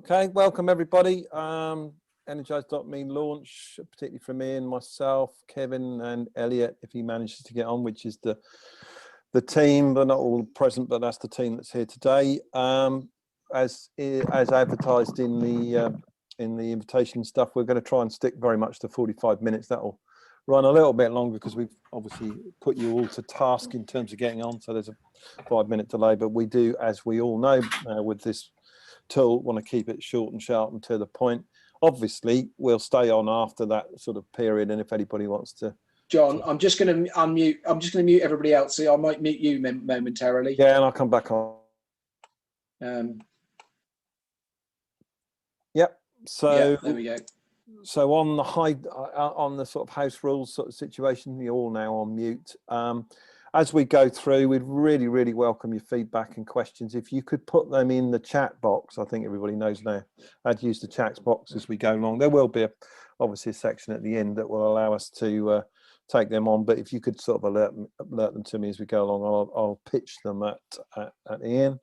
Okay, welcome everybody. Energize.me launch, particularly from Ian, myself, Kevin and Elliot, if he manages to get on, which is the team. They're not all present, but that's the team that's here today. As advertised in the invitation stuff, we're going to try and stick very much to 45 minutes. That'll run a little bit longer because we've obviously put you all to task in terms of getting on, so there's a 5-minute delay, but we do, as we all know, with this tool, want to keep it short and sharp and to the point. Obviously we'll stay on after that sort of period, and if anybody wants to. John, I'm just going to unmute. I'm just going to mute everybody else, so I might mute you momentarily. Yeah, and I'll come back on. Yep. So yeah, there we go. So on the sort of house rules sort of situation, you're all now on mute. As we go through, we'd really welcome your feedback and questions. If you could put them in the chat box, I think everybody knows now how to use the chat box as we go along. There will be obviously a section at the end that will allow us to take them on, but if you could sort of alert them to me as we go along, I'll pitch them at the end.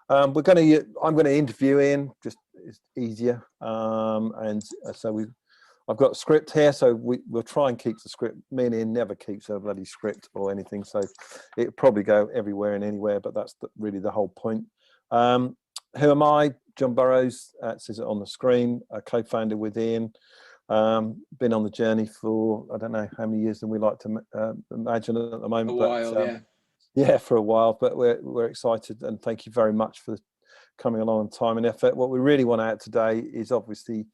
I'm going to interview Ian, just it's easier, and so I've got a script here, so we'll try and keep the script. Me and Ian never keeps a bloody script or anything, so it'll probably go everywhere and anywhere, but that's really the whole point. Who am I? John Burroughs, says it on the screen, a co-founder with Ian. Been on the journey for, I don't know how many years than we like to imagine at the moment. A while, but, yeah. Yeah, for a while, but we're excited, and thank you very much for coming along on time and effort. What we really want out today is obviously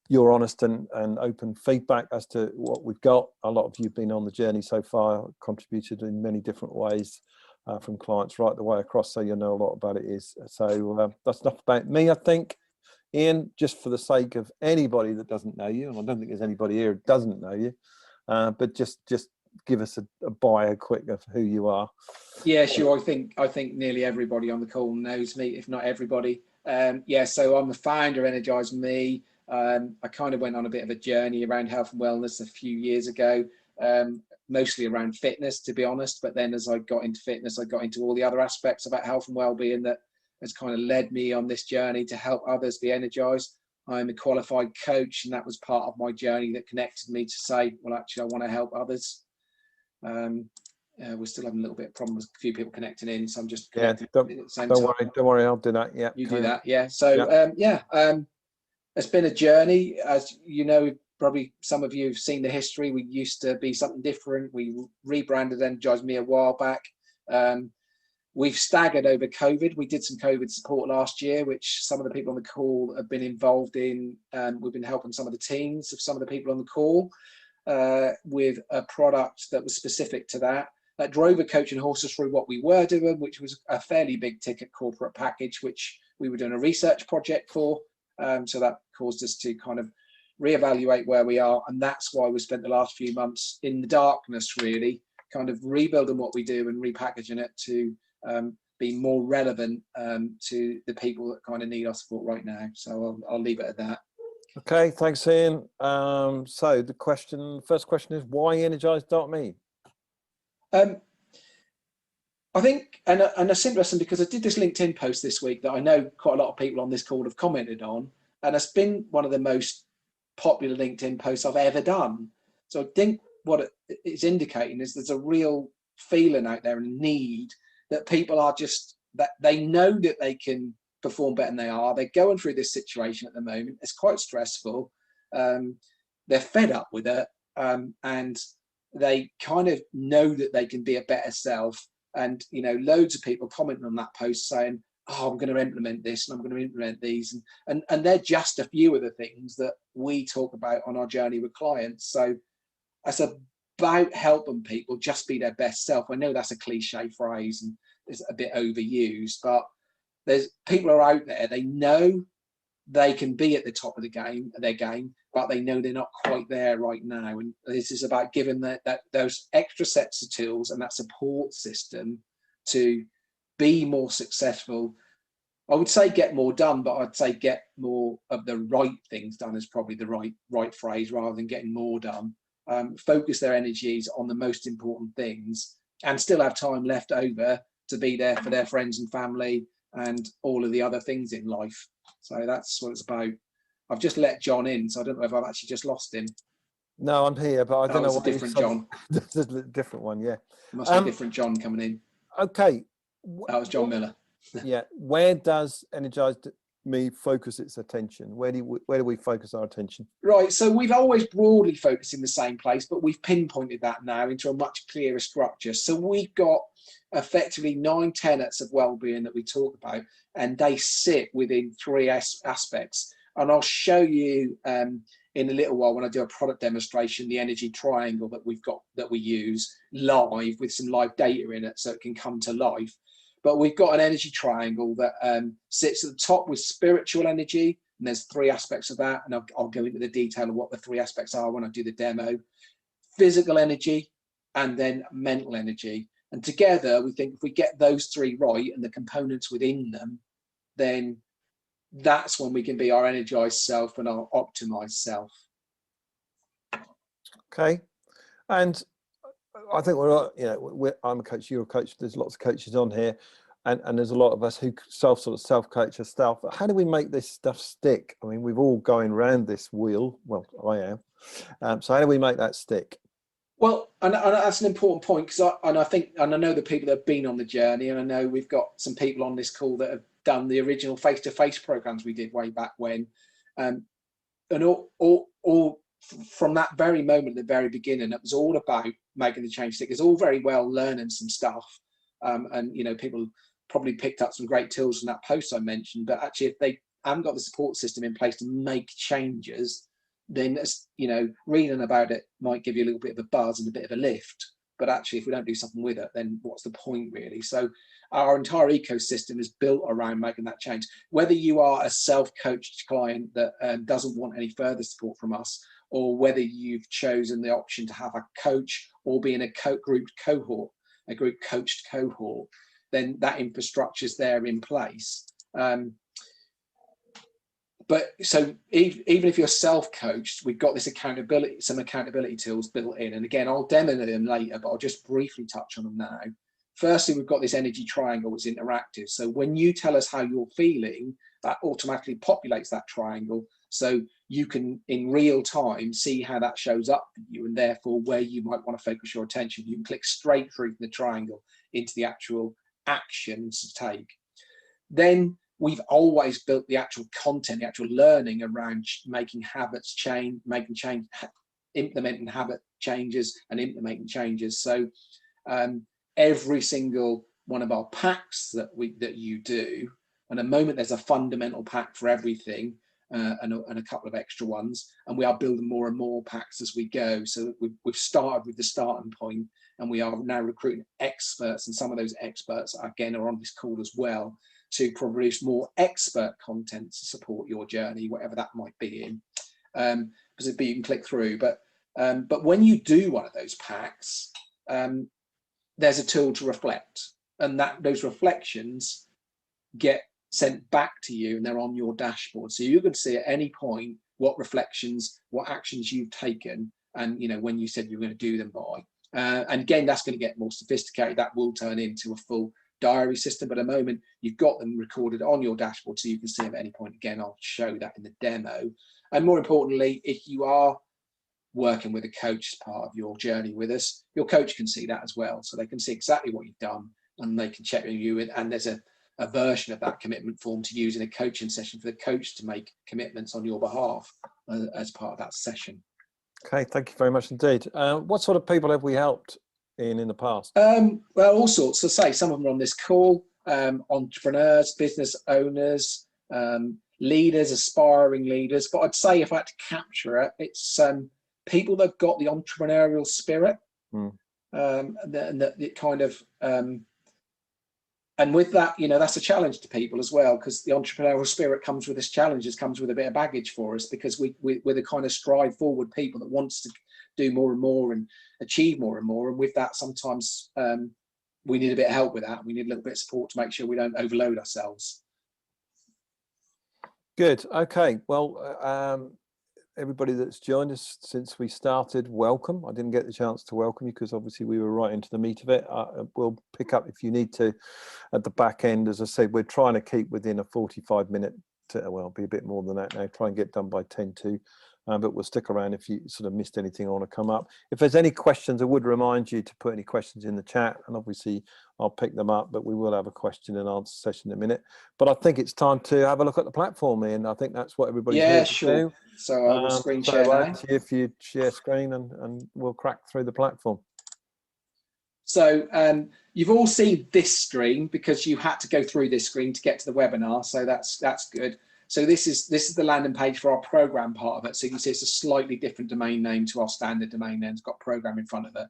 your honest and open feedback as to what we've got. A lot of you have been on the journey so far, contributed in many different ways, from clients right the way across, so you know a lot about it is. So that's enough about me, I think. Ian, just for the sake of anybody that doesn't know you, and I don't think there's anybody here who doesn't know you, but just give us a bio quick of who you are. Yeah, sure. I think nearly everybody on the call knows me, if not everybody. Yeah, so I'm the founder of Energiseme. I kind of went on a bit of a journey around health and wellness a few years ago, mostly around fitness, to be honest. But then as I got into fitness, I got into all the other aspects about health and well-being that has kind of led me on this journey to help others be energized. I'm a qualified coach, and that was part of my journey that connected me to say, well, actually, I want to help others. We're still having a little bit of problems, a few people connecting in, so I'm just connecting. Don't worry, I'll do that. Yeah, you do that. Yeah. So it's been a journey, as you know. Probably some of you have seen the history. We used to be something different. We rebranded Energiseme a while back. We've staggered over COVID. We did some COVID support last year, which some of the people on the call have been involved in. We've been helping some of the teams of some of the people on the call with a product that was specific to that. That drove a coach and horses through what we were doing, which was a fairly big ticket corporate package, which we were doing a research project for. So that caused us to kind of reevaluate where we are. And that's why we spent the last few months in the darkness, really, kind of rebuilding what we do and repackaging it to be more relevant to the people that kind of need our support right now. So I'll leave it at that. Okay, thanks, Ian. So the first question is, why Energize.me? I think, and it's interesting because I did this LinkedIn post this week that I know quite a lot of people on this call have commented on, and it's been one of the most popular LinkedIn posts I've ever done. So I think what it's indicating is there's a real feeling out there and need that people are just, that they know that they can perform better than they are. They're going through this situation at the moment. It's quite stressful. They're fed up with it, and they kind of know that they can be a better self. And, you know, loads of people commenting on that post saying, oh, I'm going to implement this and I'm going to implement these. And they're just a few of the things that we talk about on our journey with clients. So it's about helping people just be their best self. I know that's a cliche phrase and it's a bit overused, but there's people are out there, they know they can be at the top of their game, but they know they're not quite there right now. And this is about giving those extra sets of tools and that support system to be more successful. I would say get more done, but I'd say get more of the right things done is probably the right phrase, rather than getting more done. Focus their energies on the most important things and still have time left over to be there for their friends and family and all of the other things in life. So that's what it's about. I've just let John in, so I don't know if I've actually just lost him. No, I'm here, but I don't know why. It's a different John. There's a different one, yeah. There must be a different John coming in. Okay. That was John Miller. Yeah. Where does Energiseme focus its attention? Where do we focus our attention? Right. So we've always broadly focused in the same place, but we've pinpointed that now into a much clearer structure. So we've got effectively 9 tenets of well-being that we talk about, and they sit within 3 aspects. And I'll show you in a little while when I do a product demonstration, the energy triangle that we've got, that we use live with some live data in it, so it can come to life. But we've got an energy triangle that sits at the top with spiritual energy, and there's 3 aspects of that, and I'll go into the detail of what the 3 aspects are when I do the demo. Physical energy, and then mental energy. And together, we think if we get those 3 right and the components within them, then that's when we can be our energized self and our optimized self. Okay. And I think I'm a coach, you're a coach, there's lots of coaches on here, and there's a lot of us who self-coach ourselves. How do we make this stuff stick? I mean, we've all going around this wheel. Well, I am. So how do we make that stick? Well, and that's an important point, because I know the people that have been on the journey, and I know we've got some people on this call that have done the original face-to-face programs we did way back when, and all from that very moment, the very beginning, it was all about making the change stick. It's all very well learning some stuff, and people probably picked up some great tools from that post I mentioned, but actually if they haven't got the support system in place to make changes, then reading about it might give you a little bit of a buzz and a bit of a lift, but actually if we don't do something with it, then what's the point really? So our entire ecosystem is built around making that change. Whether you are a self-coached client that doesn't want any further support from us, or whether you've chosen the option to have a coach or be in a group coached cohort, then that infrastructure is there in place. But so even if you're self-coached, we've got some accountability tools built in. And again, I'll demo them later, but I'll just briefly touch on them now. Firstly, we've got this energy triangle. It's interactive. So when you tell us how you're feeling, that automatically populates that triangle. So you can, in real time, see how that shows up for you, and therefore where you might want to focus your attention. You can click straight through from the triangle into the actual actions to take. Then we've always built the actual content, the actual learning around making habits change, implementing habit changes and implementing changes. So every single one of our packs that you do, and at the moment there's a fundamental pack for everything, and a couple of extra ones, and we are building more and more packs as we go. So we've started with the starting point, and we are now recruiting experts, and some of those experts again are on this call as well, to produce more expert content to support your journey, whatever that might be in. Because you can click through, but when you do one of those packs, there's a tool to reflect, and those reflections get sent back to you, and they're on your dashboard. So you can see at any point what reflections, what actions you've taken, and when you said you were going to do them by. And again, that's going to get more sophisticated. That will turn into a full diary system, but at the moment you've got them recorded on your dashboard, so you can see them at any point. Again, I'll show that in the demo. And more importantly, if you are working with a coach as part of your journey with us, your coach can see that as well, so they can see exactly what you've done, and they can check with you. And there's a version of that commitment form to use in a coaching session for the coach to make commitments on your behalf as part of that session. Okay, thank you very much indeed. What sort of people have we helped in the past? Well, all sorts. So say some of them are on this call, entrepreneurs, business owners, leaders, aspiring leaders. But I'd say if I had to capture it, it's people that've got the entrepreneurial spirit, that kind of, and with that, that's a challenge to people as well, because the entrepreneurial spirit comes with its challenges, comes with a bit of baggage for us, because we're the kind of strive forward people that wants to do more and more and achieve more and more. And with that, sometimes we need a bit of help with that. We need a little bit of support to make sure we don't overload ourselves. Good. Okay. Well, everybody that's joined us since we started, welcome. I didn't get the chance to welcome you because obviously we were right into the meat of it. We'll pick up if you need to at the back end. As I said, we're trying to keep within a 45-minute well, it'll be a bit more than that now. Try and get done by 10 to. But we'll stick around if you sort of missed anything I want to come up. If there's any questions, I would remind you to put any questions in the chat, and obviously I'll pick them up, but we will have a question and answer session in a minute. But I think it's time to have a look at the platform, Ian. I think that's what everybody's here to do. So I will screen share so now. if you share screen and we'll crack through the platform. So you've all seen this screen because you had to go through this screen to get to the webinar. So that's good. So this is the landing page for our program part of it. So you can see it's a slightly different domain name to our standard domain name. It's got program in front of it.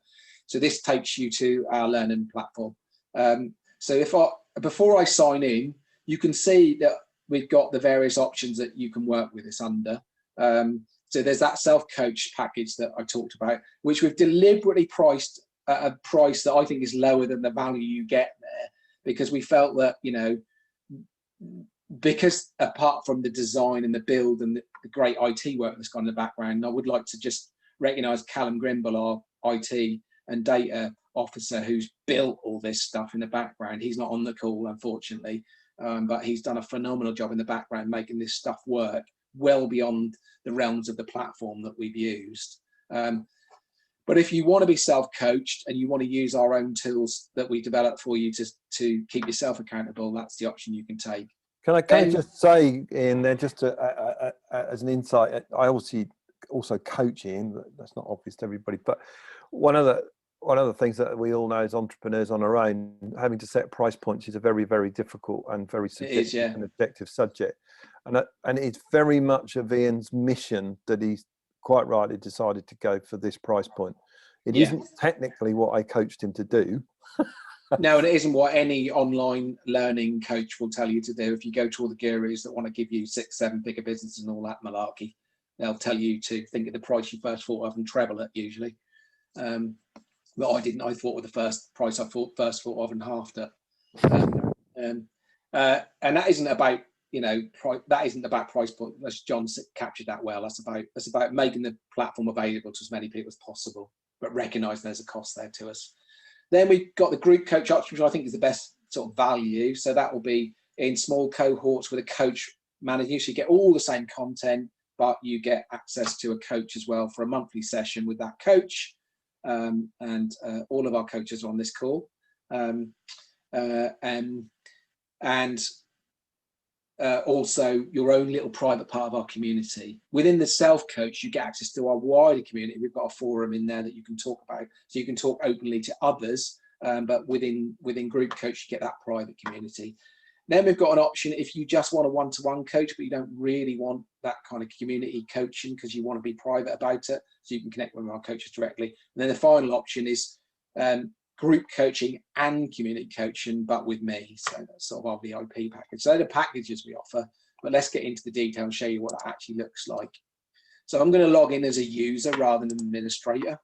So this takes you to our learning platform. So before I sign in, you can see that we've got the various options that you can work with this under. So there's that self-coach package that I talked about, which we've deliberately priced at a price that I think is lower than the value you get there, because we felt that, you know, because apart from the design and the build and the great IT work that's gone in the background, I would like to just recognise Callum Grimble, our IT and data officer, who's built all this stuff in the background. He's not on the call, unfortunately, but he's done a phenomenal job in the background making this stuff work well beyond the realms of the platform that we've used. But if you want to be self-coached and you want to use our own tools that we developed for you to keep yourself accountable, that's the option you can take. Can I just say, Ian, there, just as an insight, I also coach, Ian. That's not obvious to everybody, but one of the things that we all know as entrepreneurs on our own, having to set price points is a very, very difficult and very subjective and objective subject. And it's very much of Ian's mission that he's quite rightly decided to go for this price point. It isn't technically what I coached him to do. No, and it isn't what any online learning coach will tell you to do. If you go to all the gurus that want to give you 6-7 figure businesses and all that malarkey, they'll tell you to think of the price you first thought of and treble it usually. But I didn't. I thought of the first price I first thought of and halved it. And that isn't about, you know, that isn't about price point. As John captured that well. That's about making the platform available to as many people as possible, but recognise there's a cost there to us. Then we've got the group coach option, which I think is the best sort of value. So that will be in small cohorts with a coach managing. So you get all the same content, but you get access to a coach as well for a monthly session with that coach. And all of our coaches are on this call. Also your own little private part of our community. Within the self-coach, you get access to our wider community. We've got a forum in there that you can talk about. So you can talk openly to others, but within group coach, you get that private community. Then we've got an option if you just want a one-to-one coach, but you don't really want that kind of community coaching because you want to be private about it. So you can connect with our coaches directly. And then the final option is group coaching and community coaching, but with me. So that's sort of our VIP package. So they're the packages we offer, but let's get into the detail and show you what that actually looks like. So I'm going to log in as a user rather than an administrator.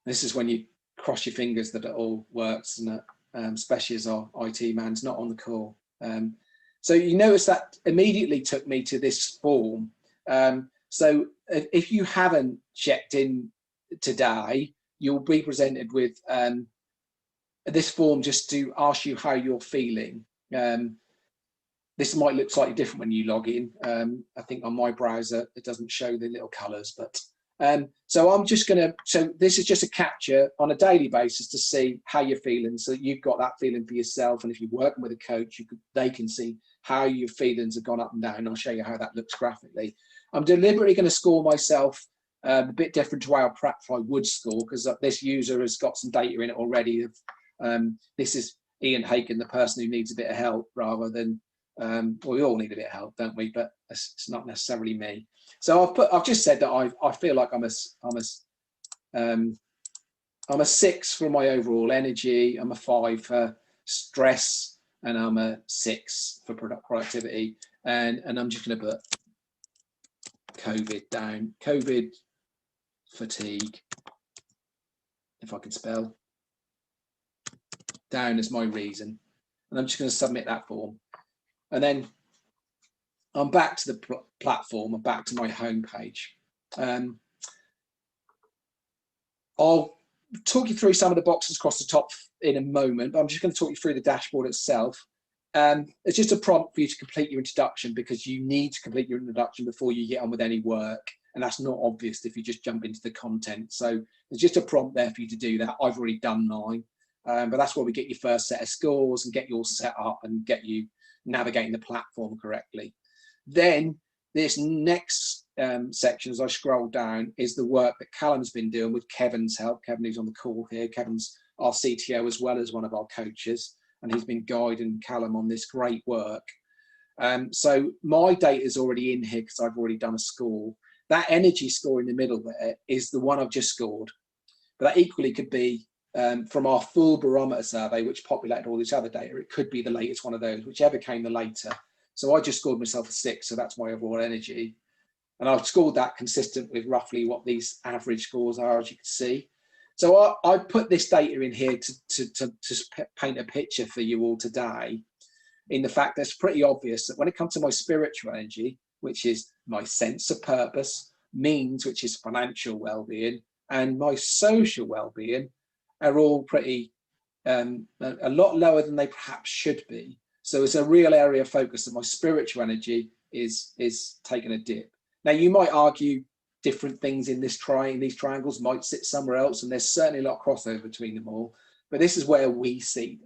This is when you cross your fingers that it all works, and especially as our IT man's not on the call. So you notice that immediately took me to this form. So if you haven't checked in today, you'll be presented with this form just to ask you how you're feeling. This might look slightly different when you log in. I think on my browser it doesn't show the little colors, but so I'm just gonna, so this is just a capture on a daily basis to see how you're feeling, so that you've got that feeling for yourself, and if you're working with a coach, they can see how your feelings have gone up and down. I'll show you how that looks graphically. I'm deliberately going to score myself a bit different to how perhaps I would score, because this user has got some data in it already. This is Ian Hacon, the person who needs a bit of help, rather than well, we all need a bit of help, don't we? But it's not necessarily me. So I've just said that I feel like I'm a 6 for my overall energy. I'm a 5 for stress, and I'm a 6 for productivity. And I'm just going to put COVID down. COVID, fatigue, if I can spell, down as my reason. And I'm just going to submit that form. And then I'm back to the platform. I'm back to my home page. I'll talk you through some of the boxes across the top in a moment, but I'm just going to talk you through the dashboard itself. it's just a prompt for you to complete your introduction, because you need to complete your introduction before you get on with any work. And that's not obvious if you just jump into the content. So there's just a prompt there for you to do that. I've already done mine, but that's where we get your first set of scores and get you all set up and get you navigating the platform correctly. Then this next section, as I scroll down, is the work that Callum's been doing with Kevin's help. Kevin, who's on the call here, Kevin's our CTO as well as one of our coaches, and he's been guiding Callum on this great work. So my data is already in here because I've already done a score. That energy score in the middle there is the one I've just scored. But that equally could be from our full barometer survey, which populated all this other data. It could be the latest one of those, whichever came the later. So I just scored myself a 6, so that's my overall energy. And I've scored that consistent with roughly what these average scores are, as you can see. So I put this data in here to paint a picture for you all today, in the fact that it's pretty obvious that when it comes to my spiritual energy, which is my sense of purpose, means, which is financial well-being, and my social well-being, are all pretty a lot lower than they perhaps should be. So it's a real area of focus that my spiritual energy is taking a dip. Now you might argue different things in this these triangles might sit somewhere else, and there's certainly a lot of crossover between them all, but this is where we see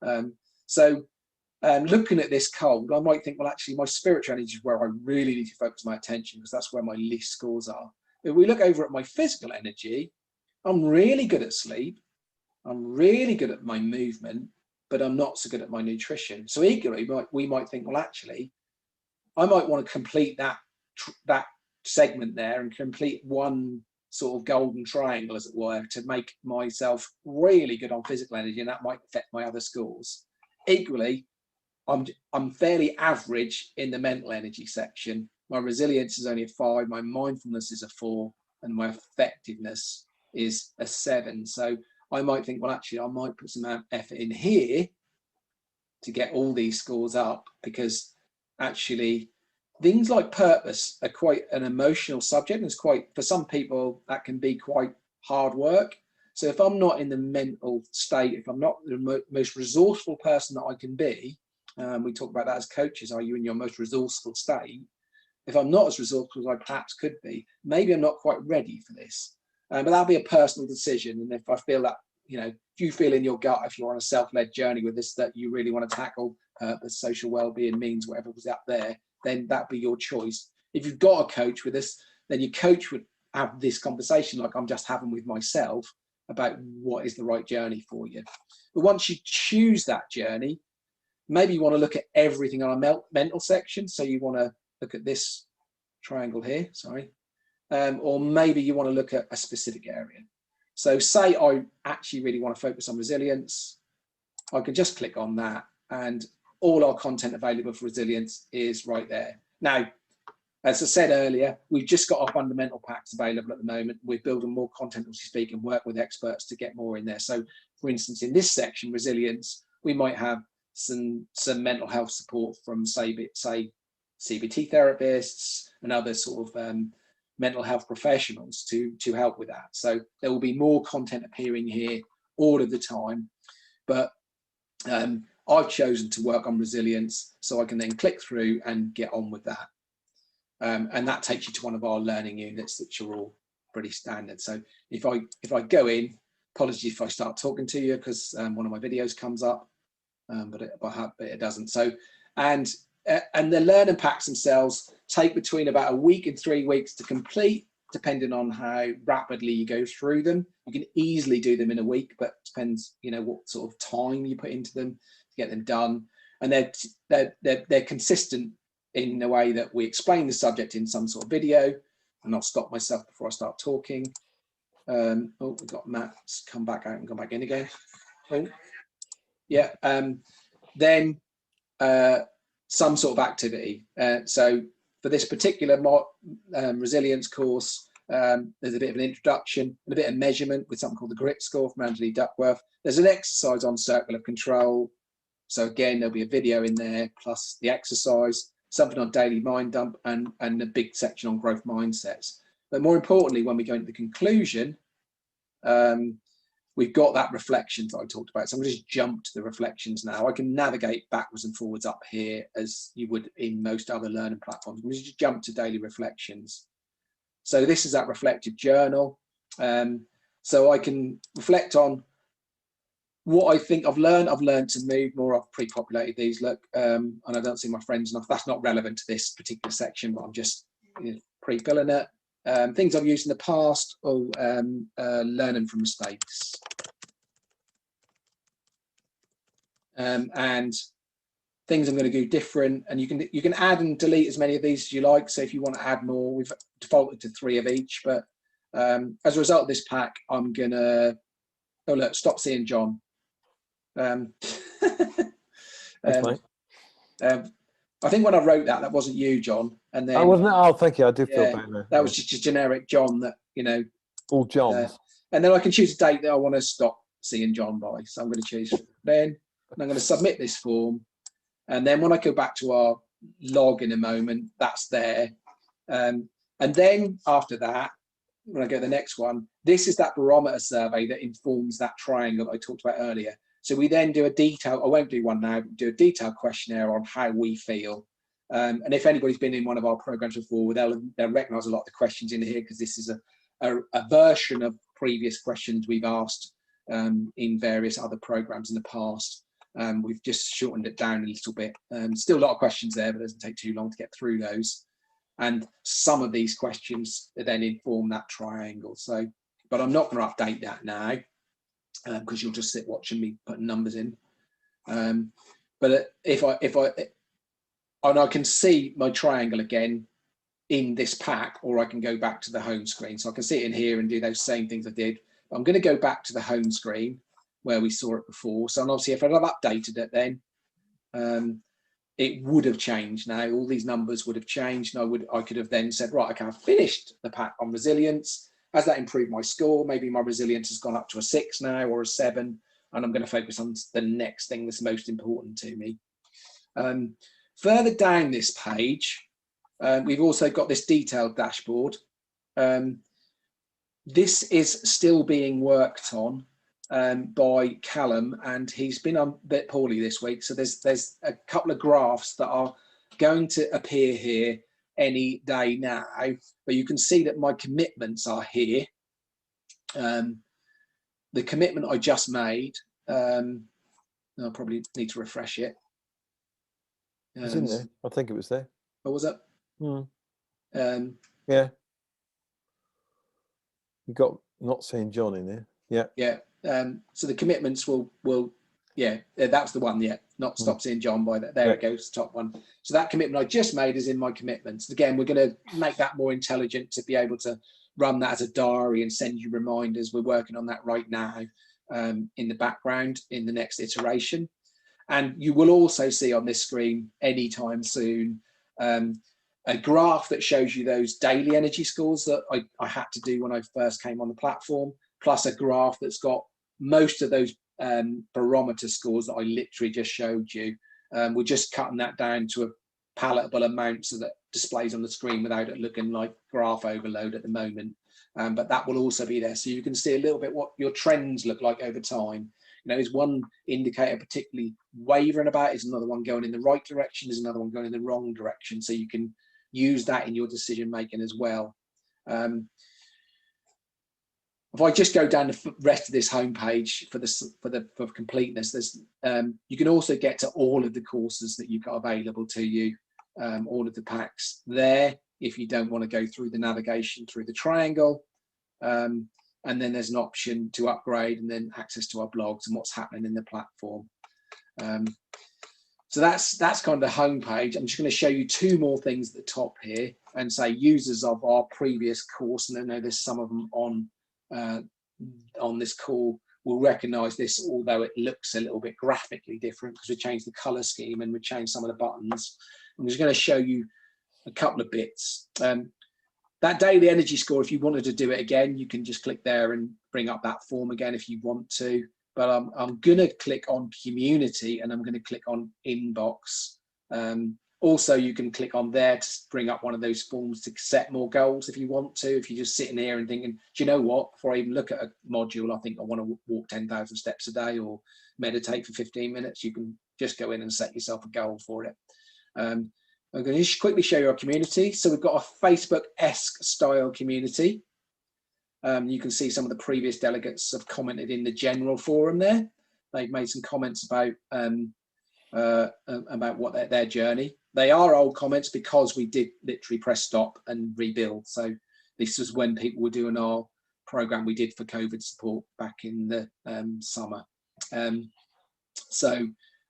them. Looking at this cold, I might think, well, actually my spiritual energy is where I really need to focus my attention, because that's where my least scores are. If we look over at my physical energy, I'm really good at sleep, I'm really good at my movement, but I'm not so good at my nutrition. So equally, we might think, well, actually, I might want to complete that segment there and complete one sort of golden triangle, as it were, to make myself really good on physical energy, and that might affect my other scores. Equally, I'm fairly average in the mental energy section. My resilience is only a 5, my mindfulness is a 4, and my effectiveness is a 7. So I might think, well, actually, I might put some effort in here to get all these scores up, because actually things like purpose are quite an emotional subject, and it's quite, for some people, that can be quite hard work. So if I'm not in the mental state, if I'm not the most resourceful person that I can be, we talk about that as coaches, are you in your most resourceful state? If I'm not as resourceful as I perhaps could be, maybe I'm not quite ready for this. But that'll be a personal decision. And if I feel that, if you feel in your gut, if you're on a self-led journey with this, that you really want to tackle purpose, social well-being, means, whatever was out there, then that'd be your choice. If you've got a coach with this, then your coach would have this conversation like I'm just having with myself about what is the right journey for you. But once you choose that journey, maybe you want to look at everything on a mental section. So you want to look at this triangle here, sorry. Or maybe you want to look at a specific area. So say I actually really want to focus on resilience. I can just click on that, and all our content available for resilience is right there. Now, as I said earlier, we've just got our fundamental packs available at the moment. We're building more content as we speak and work with experts to get more in there. So for instance, in this section, resilience, we might have some mental health support from say CBT therapists and other sort of mental health professionals to help with that. So there will be more content appearing here all of the time, but I've chosen to work on resilience, so I can then click through and get on with that. And that takes you to one of our learning units, which are all pretty standard. So if I go in, apologies if I start talking to you, because one of my videos comes up, but it doesn't. So and the learning packs themselves take between about a week and 3 weeks to complete, depending on how rapidly you go through them. You can easily do them in a week, but it depends, what sort of time you put into them to get them done. And they're consistent in the way that we explain the subject in some sort of video. And I'll stop myself before I start talking. Oh, we've got Matt's come back out and come back in again. Oh, yeah. Then some sort of activity. So for this particular resilience course, there's a bit of an introduction and a bit of measurement with something called the grit score from Angela Duckworth. There's an exercise on circle of control. So again, there'll be a video in there, plus the exercise, something on daily mind dump, and a big section on growth mindsets. But more importantly, when we go into the conclusion, we've got that reflections that I talked about. So I'm going to just jump to the reflections now. I can navigate backwards and forwards up here as you would in most other learning platforms. I'm going to just jump to daily reflections. So this is that reflective journal. So I can reflect on what I think I've learned. I've learned to move more. I've pre-populated these, look, and I don't see my friends enough. That's not relevant to this particular section, but I'm just pre-filling it. Things I've used in the past, or learning from mistakes. And things I'm going to do different, and you can add and delete as many of these as you like. So if you want to add more, we've defaulted to 3 of each, but as a result of this pack, I'm gonna stop seeing John. I think when I wrote that wasn't you, John, and then wasn't it? Oh, thank you. I do feel bad now. That was just a generic John that all Johns. And then I can choose a date that I want to stop seeing John by. So I'm going to choose then, and I'm going to submit this form. And then when I go back to our log in a moment, that's there. And then after that, when I go to the next one, this is that barometer survey that informs that triangle that I talked about earlier. So we then do a detail, I won't do one now, do a detailed questionnaire on how we feel. And if anybody's been in one of our programs before, they'll recognize a lot of the questions in here, because this is a version of previous questions we've asked in various other programs in the past. We've just shortened it down a little bit. Still a lot of questions there, but it doesn't take too long to get through those. And some of these questions then inform that triangle. So, but I'm not going to update that now, because you'll just sit watching me putting numbers in. But and I can see my triangle again in this pack, or I can go back to the home screen. So I can see it in here and do those same things I did. I'm going to go back to the home screen where we saw it before. So obviously if I'd have updated it then, it would have changed now. All these numbers would have changed, and I could have then said, right, okay, I've finished the pack on resilience. Has that improved my score? Maybe my resilience has gone up to a 6 now, or a 7, and I'm going to focus on the next thing that's most important to me. Further down this page, we've also got this detailed dashboard. This is still being worked on by Callum, and he's been a bit poorly this week. So there's a couple of graphs that are going to appear here any day now, but you can see that my commitments are here. The commitment I just made, I'll probably need to refresh it. It's in there. I think it was there. What was that? Yeah. You got not seeing John in there. Yeah. Yeah. So the commitments will that's the one. Yeah, not stop seeing John by that. There it goes, top one. So that commitment I just made is in my commitments. Again, we're going to make that more intelligent to be able to run that as a diary and send you reminders. We're working on that right now in the background in the next iteration. And you will also see on this screen anytime soon a graph that shows you those daily energy scores that I had to do when I first came on the platform, plus a graph that's got most of those barometer scores that I literally just showed you. We're just cutting that down to a palatable amount so that displays on the screen without it looking like graph overload at the moment. But that will also be there, so you can see a little bit what your trends look like over time. You know, is one indicator particularly wavering about? Is another one going in the right direction? Is another one going in the wrong direction? So you can use that in your decision making as well. If I just go down the rest of this homepage for completeness, there's you can also get to all of the courses that you've got available to you, all of the packs there if you don't want to go through the navigation through the triangle. And then there's an option to upgrade and then access to our blogs and what's happening in the platform. So that's kind of the homepage. I'm just going to show you 2 more things at the top here and say users of our previous course, and I know there's some of them on this call will recognize this, although it looks a little bit graphically different because we changed the color scheme and we changed some of the buttons. I'm just going to show you a couple of bits. That daily energy score, if you wanted to do it again, you can just click there and bring up that form again if you want to. But I'm going to click on community and I'm going to click on inbox. Also, you can click on there to bring up one of those forms to set more goals if you want to. If you're just sitting here and thinking, do you know what, before I even look at a module, I think I want to walk 10,000 steps a day or meditate for 15 minutes, you can just go in and set yourself a goal for it. I'm going to just quickly show you our community. So we've got a Facebook-esque style community. You can see some of the previous delegates have commented in the general forum there. They've made some comments about what their journey. They are old comments because we did literally press stop and rebuild. So this was when people were doing our program we did for COVID support back in the summer. And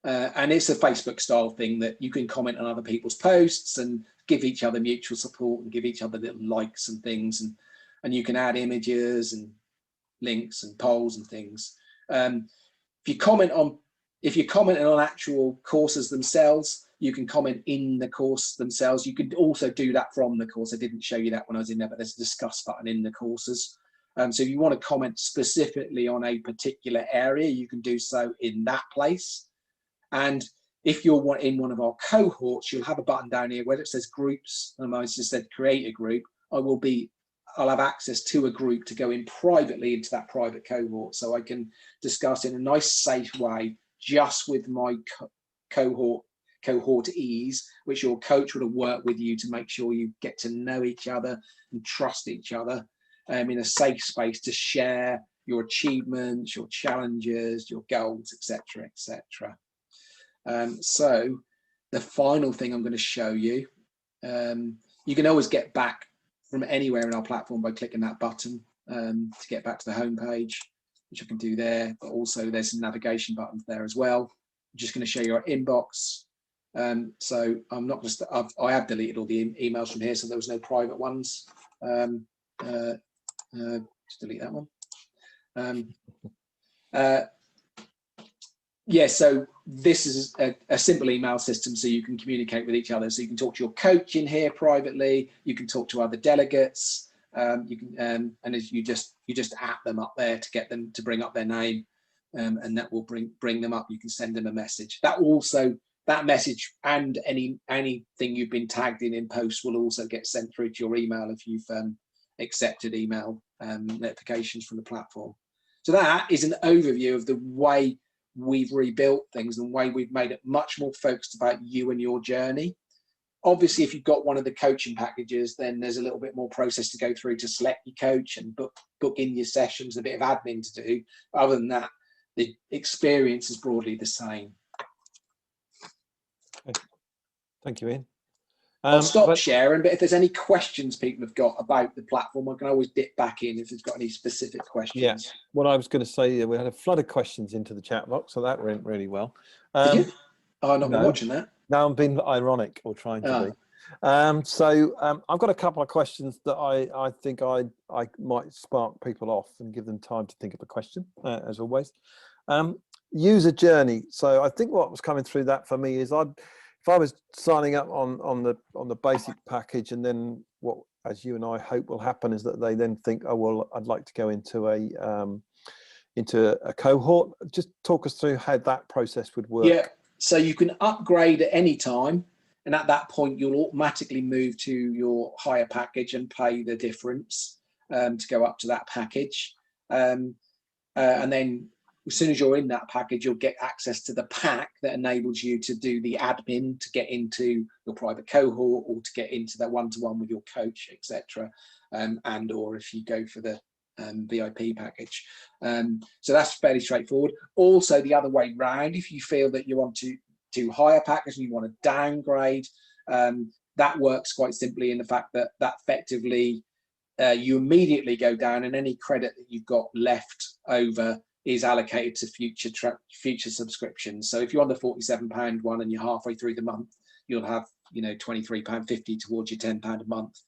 it's a Facebook style thing that you can comment on other people's posts and give each other mutual support and give each other little likes and things, and you can add images and links and polls and things. If you're commenting on actual courses themselves, you can comment in the course themselves. You could also do that from the course. I didn't show you that when I was in there, but there's a discuss button in the courses. So if you want to comment specifically on a particular area, you can do so in that place. And if you're in one of our cohorts, you'll have a button down here where it says groups, and I just said create a group. I'll have access to a group to go in privately into that private cohort, so I can discuss in a nice, safe way, just with my cohortees, which your coach would have worked with you to make sure you get to know each other and trust each other in a safe space to share your achievements, your challenges, your goals, etc., etc. So the final thing I'm going to show you, you can always get back from anywhere in our platform by clicking that button to get back to the home page, which I can do there, but also there's some navigation buttons there as well. I'm just going to show you our inbox. So I'm not just, I have deleted all the emails from here, so there was no private ones. Just delete that one. Yeah, so this is a simple email system, so you can communicate with each other. So you can talk to your coach in here privately. You can talk to other delegates. You can, and as you just at them up there to get them to bring up their name, and that will bring them up. You can send them a message. That message and anything you've been tagged in posts will also get sent through to your email if you've accepted email notifications from the platform. So that is an overview of the way we've rebuilt things and the way we've made it much more focused about you and your journey. Obviously, if you've got one of the coaching packages, then there's a little bit more process to go through to select your coach and book in your sessions, a bit of admin to do. Other than that, the experience is broadly the same. Okay. Thank you, Ian. I'll stop sharing, but if there's any questions people have got about the platform, I can always dip back in if there's got any specific questions. Yeah, what I was going to say, we had a flood of questions into the chat box, so that went really well. Did you? Oh, I've not been watching that. No, I'm being ironic, or trying to be. So I've got a couple of questions that I think I might spark people off and give them time to think of a question, as always. User journey. So I think what was coming through that for me is if I was signing up on the basic package, and then what, as you and I hope will happen, is that they then think, oh well, I'd like to go into a cohort. Just talk us through how that process would work. Yeah, so you can upgrade at any time, and at that point you'll automatically move to your higher package and pay the difference to go up to that package, and then as soon as you're in that package, you'll get access to the pack that enables you to do the admin to get into your private cohort or to get into that one-to-one with your coach, etc. And or if you go for the VIP package. So that's fairly straightforward. Also, the other way round, if you feel that you want to do higher package and you want to downgrade, that works quite simply in the fact that effectively you immediately go down, and any credit that you've got left over is allocated to future subscriptions. So if you're on the £47 one and you're halfway through the month, you'll have £23.50 towards your £10 a month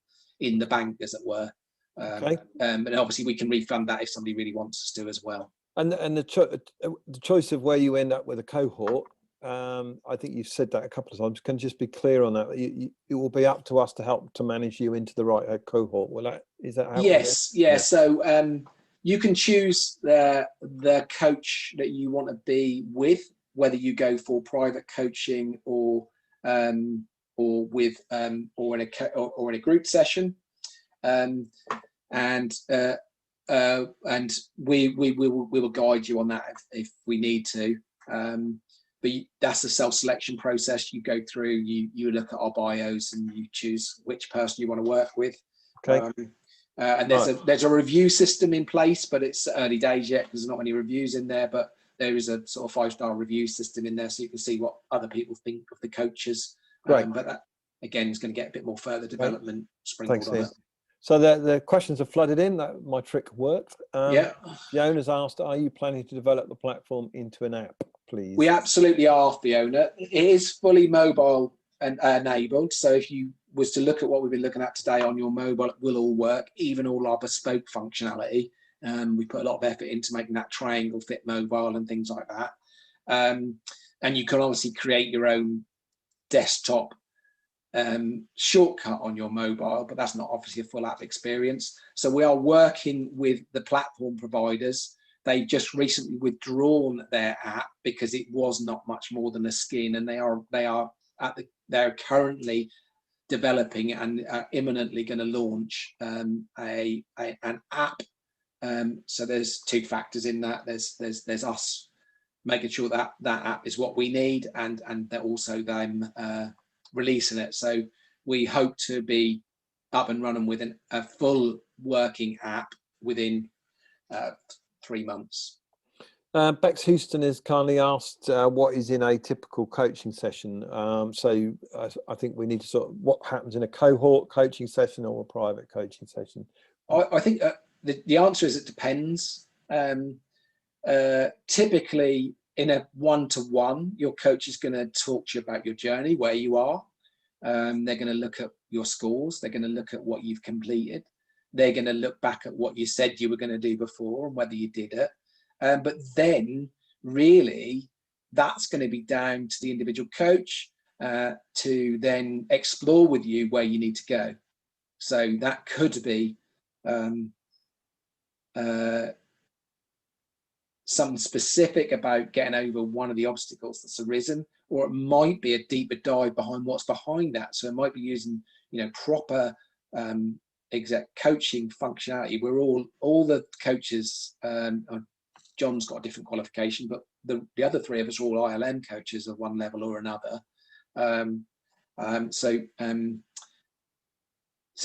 in the bank, as it were. Okay. And obviously we can refund that if somebody really wants us to as well. And the choice of where you end up with a cohort, I think you've said that a couple of times. Can you just be clear on that? It will be up to us to help to manage you into the right cohort. Is that how? Yes. Yeah. So you can choose the coach that you want to be with, whether you go for private coaching or or with or in a group session, and we will guide you on that if we need to. But that's a self-selection process. You go through, you look at our bios, and you choose which person you want to work with. Okay. And there's a review system in place, but it's early days yet because there's not any reviews in there. But there is a sort of 5-star review system in there, so you can see what other people think of the coaches. But that again is going to get a bit more further development sprinkled on it. So the questions have flooded in. That my trick worked. Fiona's asked, "Are you planning to develop the platform into an app, please?" We absolutely are, Fiona. It is fully mobile and enabled. So if you was to look at what we've been looking at today on your mobile, it will all work, even all our bespoke functionality. We put a lot of effort into making that triangle fit mobile and things like that. And you can obviously create your own desktop shortcut on your mobile, but that's not obviously a full app experience. So we are working with the platform providers. They just recently withdrawn their app because it was not much more than a skin, and they're currently developing and are imminently going to launch an app. So there's 2 factors in that. There's us making sure that app is what we need, and they're also them releasing it. So we hope to be up and running with a full working app within 3 months. Bex Houston has kindly asked what is in a typical coaching session. So I think we need to sort of what happens in a cohort coaching session or a private coaching session. I think the answer is it depends. Typically, in a one-to-one, your coach is going to talk to you about your journey, where you are. They're going to look at your scores. They're going to look at what you've completed. They're going to look back at what you said you were going to do before and whether you did it. But then, really, that's going to be down to the individual coach to then explore with you where you need to go. So that could be something specific about getting over one of the obstacles that's arisen, or it might be a deeper dive behind what's behind that. So it might be using, proper exec coaching functionality. We're all the coaches. John's got a different qualification, but the other 3 of us are all ILM coaches of one level or another. So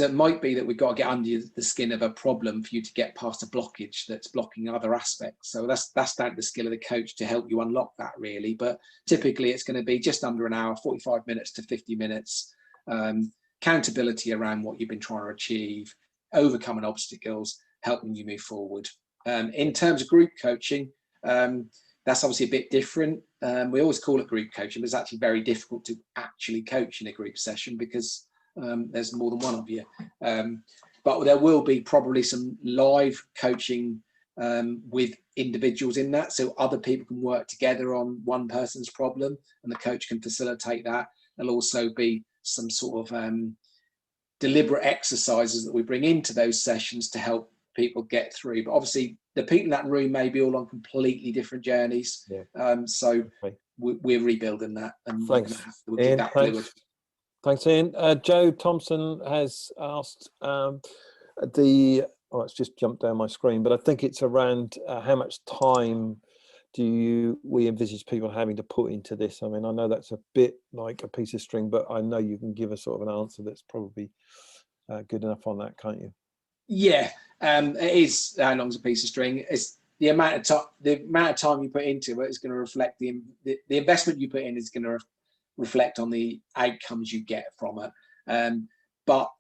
it might be that we've got to get under the skin of a problem for you to get past a blockage that's blocking other aspects. So that's down to the skill of the coach to help you unlock that, really. But typically it's going to be just under an hour, 45 minutes to 50 minutes, accountability around what you've been trying to achieve, overcoming obstacles, helping you move forward. In terms of group coaching, that's obviously a bit different. We always call it group coaching, but it's actually very difficult to actually coach in a group session because there's more than one of you. But there will be probably some live coaching with individuals in that, so other people can work together on one person's problem and the coach can facilitate that. There'll also be some sort of deliberate exercises that we bring into those sessions to help people get through. But obviously the people in that room may be all on completely different journeys. So we're rebuilding that, and we'll keep that fluid. Thanks, Ian. Joe Thompson has asked it's just jumped down my screen, but I think it's around how much time we envisage people having to put into this. I mean, I know that's a bit like a piece of string, but I know you can give a sort of an answer that's probably good enough on that, can't you? Yeah, it is how long's a piece of string. It's the amount of time you put into it is going to reflect the investment you put in is going to reflect on the outcomes you get from it. But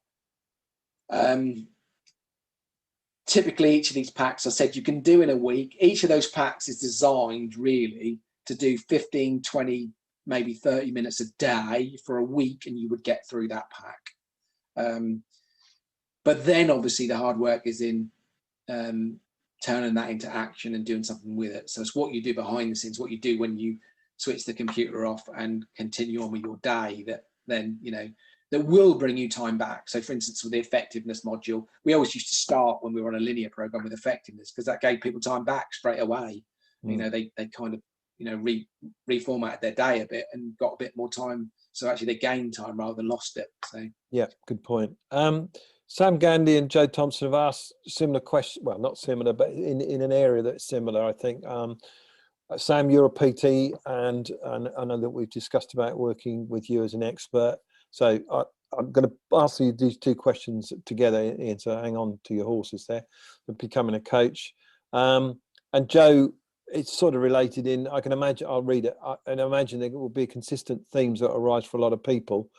typically each of these packs, I said, you can do in a week. Each of those packs is designed really to do 15, 20, maybe 30 minutes a day for a week, and you would get through that pack. But then obviously the hard work is in turning that into action and doing something with it. So it's what you do behind the scenes, what you do when you switch the computer off and continue on with your day, that then, that will bring you time back. So for instance, with the effectiveness module, we always used to start when we were on a linear program with effectiveness, because that gave people time back straight away. They kind of, reformatted their day a bit and got a bit more time So actually they gained time rather than lost it. So yeah, good point. Sam Gandy and Joe Thompson have asked similar questions. Well, not similar, but in an area that's similar, I think. Sam, you're a PT, and I know that we've discussed about working with you as an expert. So I'm going to ask you these two questions together, Ian, so hang on to your horses there. Becoming a coach. And Joe, it's sort of related in, I can imagine, I'll read it, and imagine there will be consistent themes that arise for a lot of people.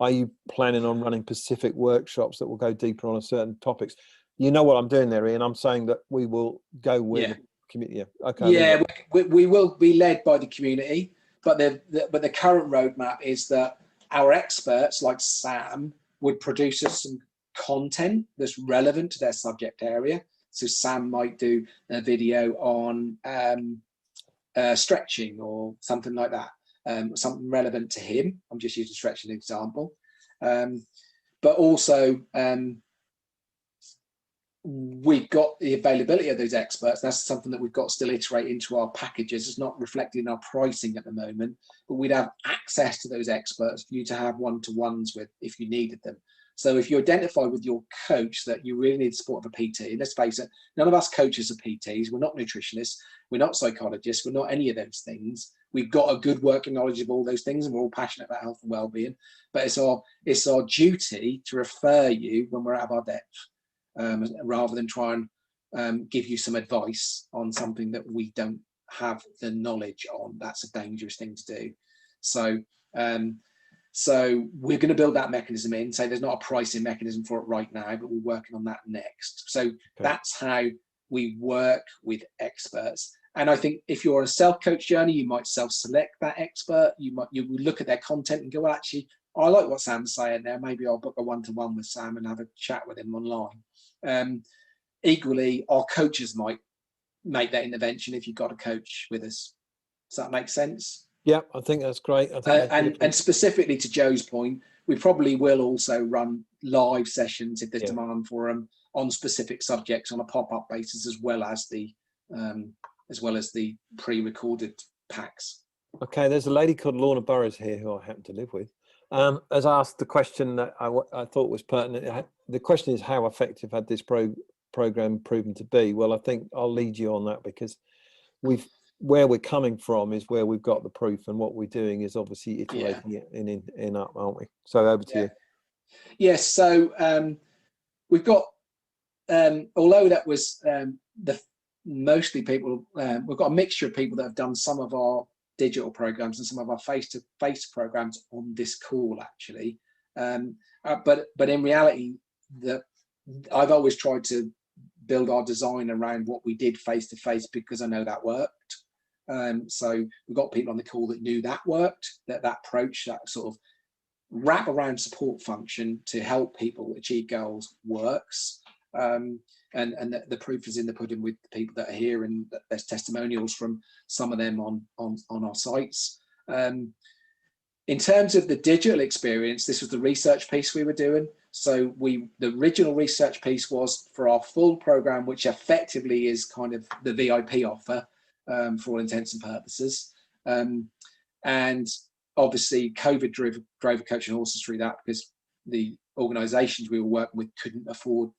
Are you planning on running specific workshops that will go deeper on a certain topics? You know what I'm doing there, Ian. I'm saying that we will go with... yeah. Yeah. Okay. Yeah, we will be led by the community, but the current roadmap is that our experts like Sam would produce us some content that's relevant to their subject area. So Sam might do a video on stretching or something like that, something relevant to him. I'm just using stretching as an example, but also we've got the availability of those experts. That's something that we've got to still iterate into our packages. It's not reflected in our pricing at the moment, but we'd have access to those experts for you to have one-to-ones with if you needed them. So if you identify with your coach that you really need the support of a PT, let's face it, none of us coaches are PTs. We're not nutritionists. We're not psychologists. We're not any of those things. We've got a good working knowledge of all those things, and we're all passionate about health and well-being. But it's our duty to refer you when we're out of our depth. Rather than try and give you some advice on something that we don't have the knowledge on. That's a dangerous thing to do. So so we're going to build that mechanism in. So there's not a pricing mechanism for it right now, but we're working on that next. So that's how we work with experts. And I think if you're on a self-coach journey, you might self-select that expert. You will look at their content and go, well, actually, I like what Sam's saying there. Maybe I'll book a one-to-one with Sam and have a chat with him online. Equally, our coaches might make that intervention if you've got a coach with us. Does that make sense? Yeah, I think that's great. I think and specifically to Joe's point, we probably will also run live sessions if there's demand for them on specific subjects on a pop-up basis, as well as the pre-recorded packs. Okay, there's a lady called Lorna Burroughs here who I happen to live with. Has asked the question that I thought was pertinent. The question is, how effective had this program proven to be? Well, I think I'll lead you on that, because where we're coming from is where we've got the proof, and what we're doing is obviously iterating it in up, aren't we? So over to you. Yes. So we've got, although that was mostly people, we've got a mixture of people that have done some of our digital programs and some of our face-to-face programs on this call, actually. But in reality, I've always tried to build our design around what we did face-to-face, because I know that worked. So we've got people on the call that knew that worked, that approach, that sort of wrap around support function to help people achieve goals works. And the proof is in the pudding with the people that are here, and there's testimonials from some of them on our sites. In terms of the digital experience, this was the research piece we were doing. So the original research piece was for our full program, which effectively is kind of the VIP offer for all intents and purposes. And obviously COVID drove a coach and horses through that, because the organisations we were working with couldn't afford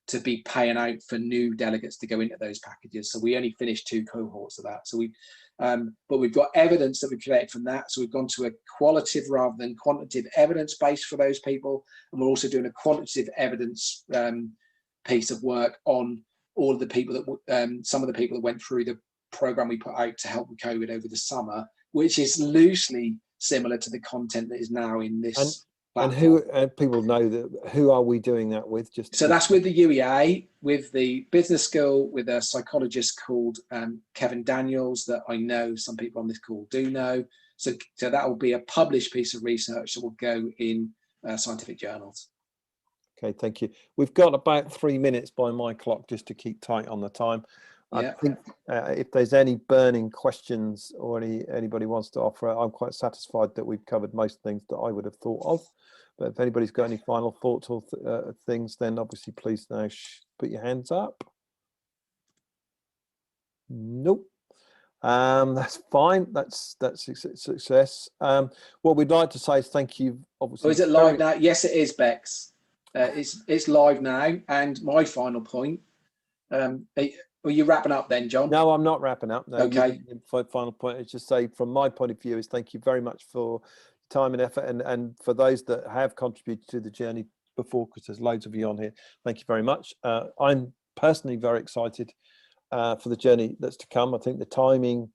to be paying out for new delegates to go into those packages. So we only finished 2 cohorts of that. So but we've got evidence that we created from that. So we've gone to a qualitative rather than quantitative evidence base for those people. And we're also doing a quantitative evidence piece of work on all of the people that, some of the people that went through the program we put out to help with COVID over the summer, which is loosely similar to the content that is now in this. And who people know that? Who are we doing that with? So that's with the UEA, with the business school, with a psychologist called Kevin Daniels, that I know some people on this call do know. So that will be a published piece of research that will go in scientific journals. Okay, thank you. We've got about 3 minutes by my clock, just to keep tight on the time. I think if there's any burning questions or anybody wants to offer, I'm quite satisfied that we've covered most things that I would have thought of. But if anybody's got any final thoughts or things, then obviously please now put your hands up. Nope. That's fine. That's a success. What we'd like to say is thank you. Obviously, Or is it live now? Yes, it is, Bex. It's live now. And my final point. Are you wrapping up then, John? No, I'm not wrapping up. No, okay. Your final point is just say, from my point of view, is thank you very much for time and effort, and for those that have contributed to the journey before, because there's loads of you on here. Thank you very much. I'm personally very excited for the journey that's to come. I think the timing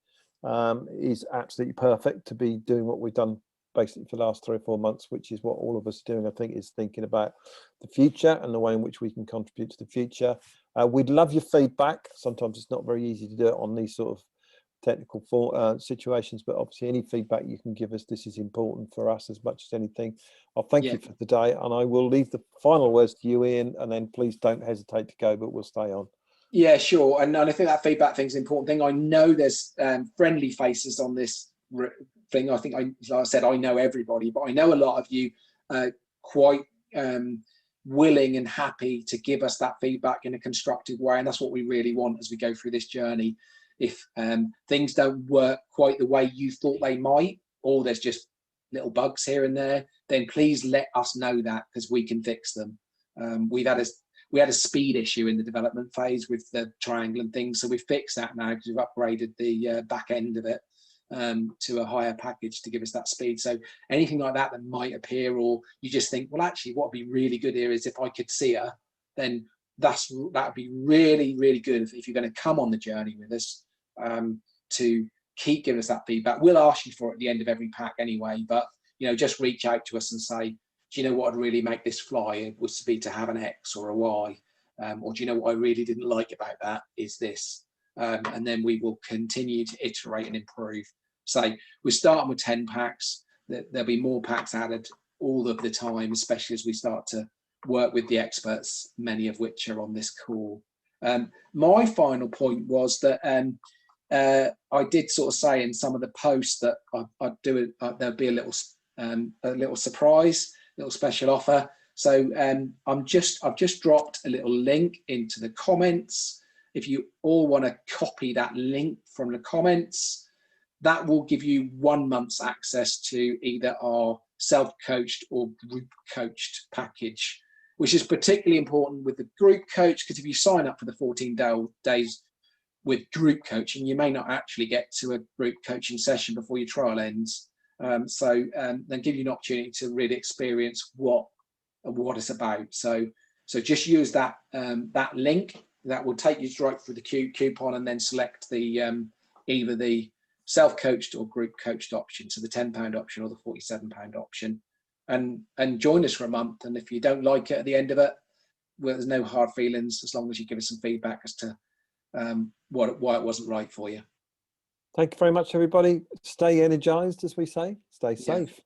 is absolutely perfect to be doing what we've done basically for the last 3 or 4 months, which is what all of us are doing. I think is thinking about the future and the way in which we can contribute to the future. We'd love your feedback. Sometimes it's not very easy to do it on these sort of technical situations, but obviously any feedback you can give us, this is important for us as much as anything. I'll thank you for today, and I will leave the final words to you, Ian, and then please don't hesitate to go, but we'll stay on. Yeah, sure. And I think that feedback thing is an important thing. I know there's friendly faces on this thing. I think, like I said, I know everybody, but I know a lot of you quite willing and happy to give us that feedback in a constructive way. And that's what we really want as we go through this journey. If things don't work quite the way you thought they might, or there's just little bugs here and there, then please let us know that, because we can fix them. We had a speed issue in the development phase with the triangle and things, so we've fixed that now because we've upgraded the back end of it to a higher package to give us that speed. So anything like that might appear, or you just think, well, actually what would be really good here is if I could see her, then that would be really, really good if you're going to come on the journey with us, to keep giving us that feedback. We'll ask you for it at the end of every pack anyway, but just reach out to us and say, do you know what would really make this fly? It was to be to have an X or a Y, or do you know what I really didn't like about that is this, and then we will continue to iterate and improve. So we're starting with 10 packs. There'll be more packs added all of the time, especially as we start to work with the experts, many of which are on this call. My final point was that I did sort of say in some of the posts that I'd do it. There'll be a little surprise, little special offer. So I've just dropped a little link into the comments. If you all want to copy that link from the comments, that will give you 1 month's access to either our self-coached or group coached package, which is particularly important with the group coach, because if you sign up for the 14 days with group coaching, you may not actually get to a group coaching session before your trial ends. So then give you an opportunity to really experience what it's about. So just use that that link. That will take you right through the coupon, and then select the either the self-coached or group coached option, so the £10 option or the £47 option, and join us for a month. And if you don't like it at the end of it, well, there's no hard feelings, as long as you give us some feedback as to why it wasn't right for you. Thank you very much, everybody. Stay energized, as we say. Stay safe.